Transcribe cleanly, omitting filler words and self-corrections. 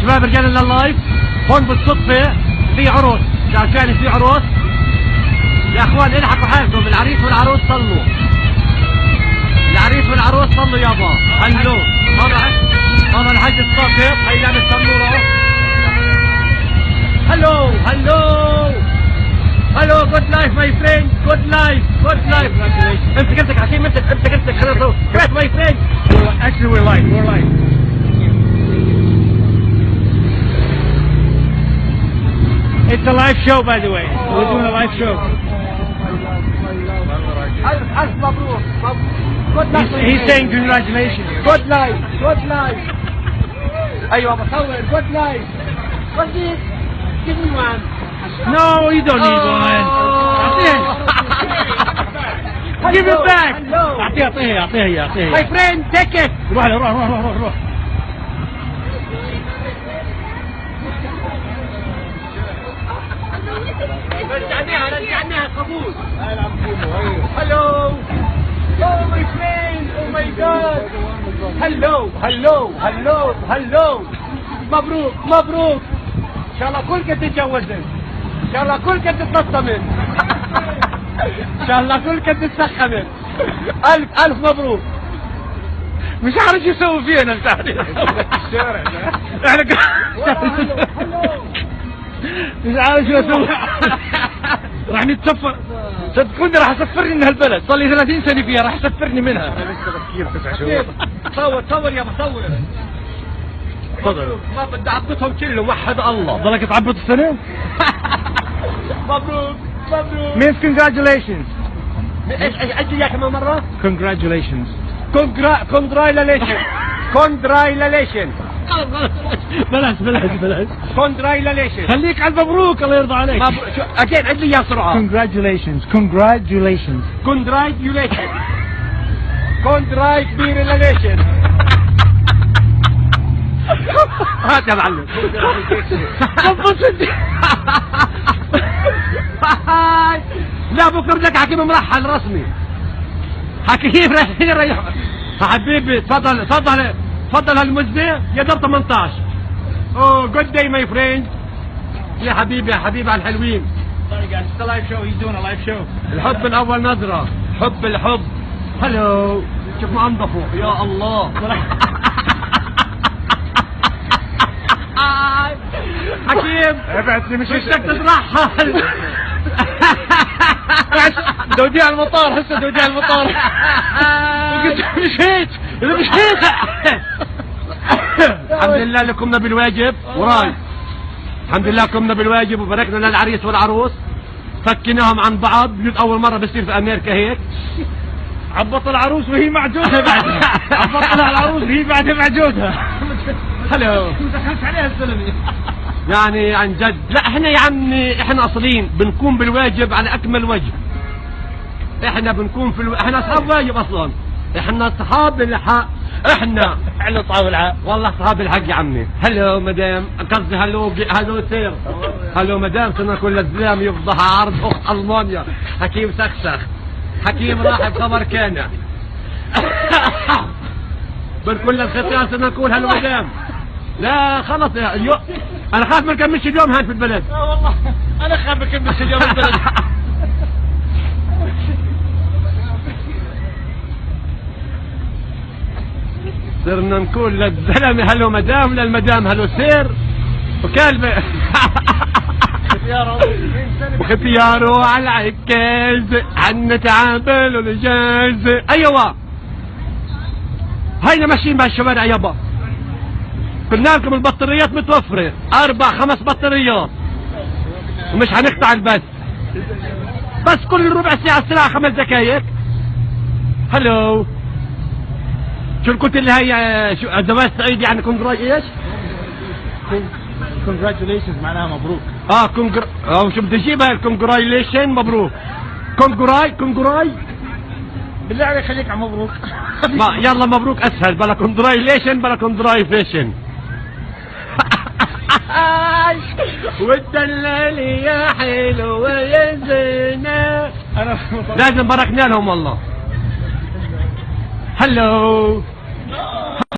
شباب رجعنا لللايف. هون بالصدفة في عروس، شايفين في عروس يا اخوان. الحقوا حالكم، العريس والعروس صلوا. العريس والعروس صلوا يابا. هلو هذا الحاج الصافي، هي لابس تنوره. هلو جود لايف ماي فريند، جود لايف. امسك حكيم، امسك خلينا نصور. كيف ماي فريند؟ Actually we're live. It's a live show, by the way. We're doing a live show. ألف مبروك. He's saying congratulations. Good life. أيوة بصور good life. What's this? Give me one. No, you don't need one. Give it back. أعطيها. My friend, take it. روح. رجعناها قبول. Hello. Oh my friend. Oh my God. Hello. مبروك. إن شاء الله كلكم تتجوزن. إن شاء الله كلكم تتبسمن. إن شاء الله كلكم تتسخمن. ألف مبروك. مش عارف شو يسوي فينا الشارع. احنا مش عارف شو اسوي. راح نتسفر. صدقوني راح اسفرني من هالبلد، صار لي 30 سنه فيها، راح يسفرني منها. لسه بكير 9 شهور. صور يابا صور. تفضل. ما بدي اعبطهم كلهم، وحد الله. ضلك تعبط السنه؟ مبروك. means congratulations. ايش اجي اياها كمان مرة؟ Congratulations. كونجراليشن. بلاش. كونجراليشن. خليك على المبروك، الله يرضى عليك. شو اجين عد لي اياها بسرعة. Congratulations. كونجراليشن. هات يا معلم. لا بكره بدك حكيم مرحل رسمي. حكيم ريح حبيبي. تفضل هالمزة يا دار 18. اوه جود داي ماي فريند. يا حبيبي على الحلوين. It's a live show. He's doing a live show. الحب من اول نظرة. الحب. هلو. شوف ما انضفوا يا الله. حكيم ابعدني، مش بدك تترحل. دودي على المطار. مش هيك. الحمد لله اللي قمنا بالواجب وراي. الحمد لله قمنا بالواجب وباركنا للعريس والعروس. فكناهم عن بعض. أول مرة بصير في أمريكا هيك. عبط العروس وهي معجوزة بعد. عبط لها العروس وهي بعد معجوزة. هلو. دخلت عليها الزلمة. يعني عن جد. لا احنا يا عمي احنا اصليين بنكون بالواجب على اكمل وجه. احنا بنكون احنا اصحاب واجب اصلا. احنا اصحاب الحق. احنا اصحاب الحق. والله اصحاب الحق يا عمي. هلو مدام، قصدي هلو سير. هلو مدام، صرنا كل الزلام يفضح عرض اخت المانيا. حكيم سخسخ. حكيم راح بخبر كان. بكل الختيار صرنا نقول هلو مدام. لا خلص اليوم انا خاف ما نكملش اليوم هان في البلد. والله انا خاف ما نكملش اليوم في البلد. صرنا نقول للزلمه هلو مدام، للمدام هلو سير. وكلبه وختياره على العكاز عنا تعامل والجاز. ايوه هينا ماشيين بهالشوارع يابا. قلنا لكم البطاريات متوفرة 4-5 بطاريات ومش هنقطع البث. بس كل ربع ساعة 5 دقايق. هلو. شو قلت اللي هي شو زواج سعيد يعني ايش؟ congratulations معناها مبروك. شو بدي اجيبها الكونجراليشن مبروك. كونجراي بالله عليك خليك على مبروك. ما يلا مبروك اسهل. بلا كونجراليشن بلا كونجرايفيشن. والدلال يا حلو يا زينة. لازم باركنا لهم والله. هلو